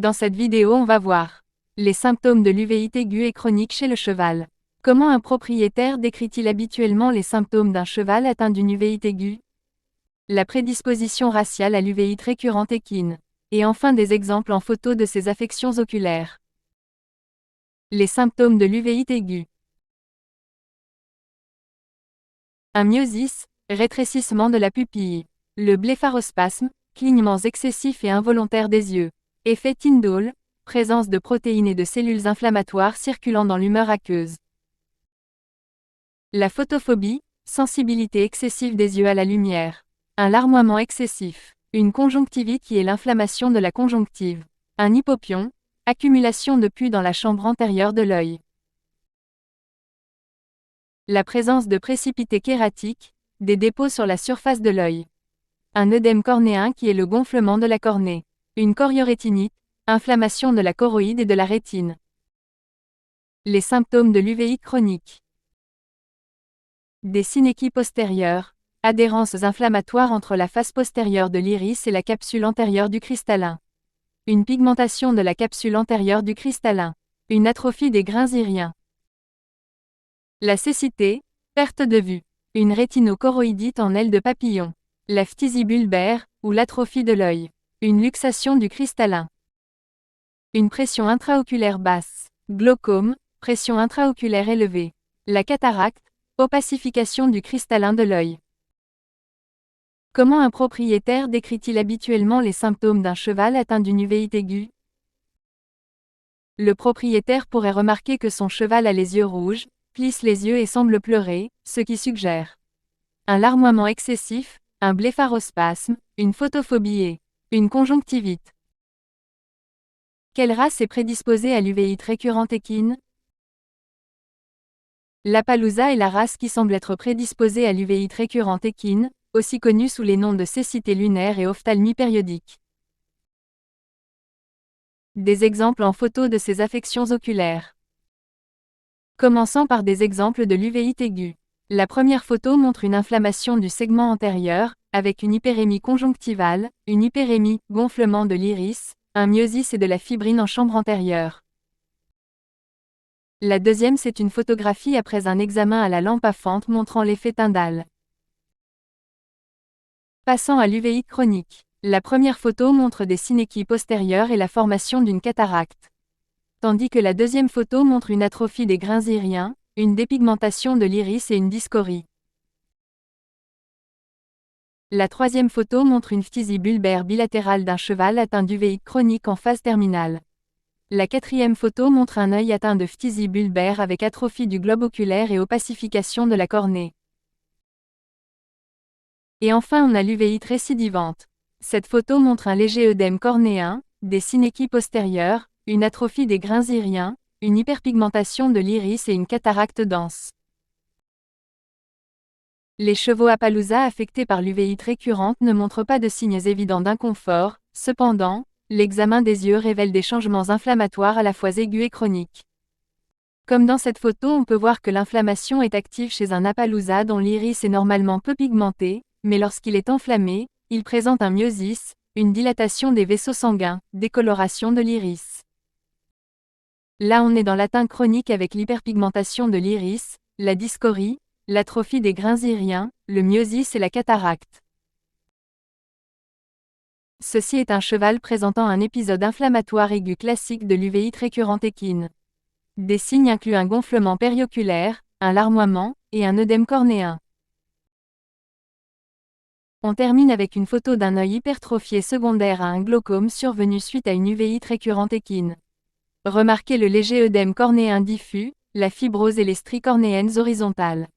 Dans cette vidéo on va voir les symptômes de l'uvéite aiguë et chronique chez le cheval. Comment un propriétaire décrit-il habituellement les symptômes d'un cheval atteint d'une uvéite aiguë? La prédisposition raciale à l'uvéite récurrente équine. Et enfin des exemples en photo de ces affections oculaires. Les symptômes de l'uvéite aiguë. Un myosis, rétrécissement de la pupille. Le blépharospasme, clignements excessifs et involontaires des yeux. Effet Tyndall, présence de protéines et de cellules inflammatoires circulant dans l'humeur aqueuse. La photophobie, sensibilité excessive des yeux à la lumière. Un larmoiement excessif. Une conjonctivite qui est l'inflammation de la conjonctive. Un hypopion, accumulation de pus dans la chambre antérieure de l'œil. La présence de précipités kératiques, des dépôts sur la surface de l'œil. Un œdème cornéen qui est le gonflement de la cornée. Une choriorétinite, inflammation de la choroïde et de la rétine. Les symptômes de l'uvéite chronique. Des synéchies postérieures, adhérences inflammatoires entre la face postérieure de l'iris et la capsule antérieure du cristallin. Une pigmentation de la capsule antérieure du cristallin. Une atrophie des grains iriens. La cécité, perte de vue. Une rétinochoroïdite en aile de papillon. La phtisie bulbaire, ou l'atrophie de l'œil. Une luxation du cristallin. Une pression intraoculaire basse. Glaucome, pression intraoculaire élevée. La cataracte, opacification du cristallin de l'œil. Comment un propriétaire décrit-il habituellement les symptômes d'un cheval atteint d'une uvéite aiguë? Le propriétaire pourrait remarquer que son cheval a les yeux rouges, plisse les yeux et semble pleurer, ce qui suggère un larmoiement excessif, un blépharospasme, une photophobie et une conjonctivite. Quelle race est prédisposée à l'uvéite récurrente équine? L'Appaloosa est la race qui semble être prédisposée à l'uvéite récurrente équine, aussi connue sous les noms de cécité lunaire et ophtalmie périodique. Des exemples en photo de ces affections oculaires. Commençons par des exemples de l'uvéite aiguë. La première photo montre une inflammation du segment antérieur, avec une hyperémie conjonctivale, une hyperémie, gonflement de l'iris, un myosis et de la fibrine en chambre antérieure. La deuxième c'est une photographie après un examen à la lampe à fente montrant l'effet Tyndall. Passant à l'uvéite chronique. La première photo montre des synéchies postérieures et la formation d'une cataracte. Tandis que la deuxième photo montre une atrophie des grains iriens, une dépigmentation de l'iris et une dyschorie. La troisième photo montre une phtisie bulbaire bilatérale d'un cheval atteint d'uvéite chronique en phase terminale. La quatrième photo montre un œil atteint de phtisie bulbaire avec atrophie du globe oculaire et opacification de la cornée. Et enfin on a l'uvéite récidivante. Cette photo montre un léger œdème cornéen, des synéchies postérieures, une atrophie des grains iriens, une hyperpigmentation de l'iris et une cataracte dense. Les chevaux Appaloosa affectés par l'uvéite récurrente ne montrent pas de signes évidents d'inconfort, cependant, l'examen des yeux révèle des changements inflammatoires à la fois aigus et chroniques. Comme dans cette photo on peut voir que l'inflammation est active chez un Appaloosa dont l'iris est normalement peu pigmenté, mais lorsqu'il est enflammé, il présente un myosis, une dilatation des vaisseaux sanguins, décoloration de l'iris. Là on est dans l'atteinte chronique avec l'hyperpigmentation de l'iris, la dyschorie, l'atrophie des grains iriens, le myosis et la cataracte. Ceci est un cheval présentant un épisode inflammatoire aigu classique de l'uvéite récurrente équine. Des signes incluent un gonflement périoculaire, un larmoiement, et un œdème cornéen. On termine avec une photo d'un œil hypertrophié secondaire à un glaucome survenu suite à une uvéite récurrente équine. Remarquez le léger œdème cornéen diffus, la fibrose et les stries cornéennes horizontales.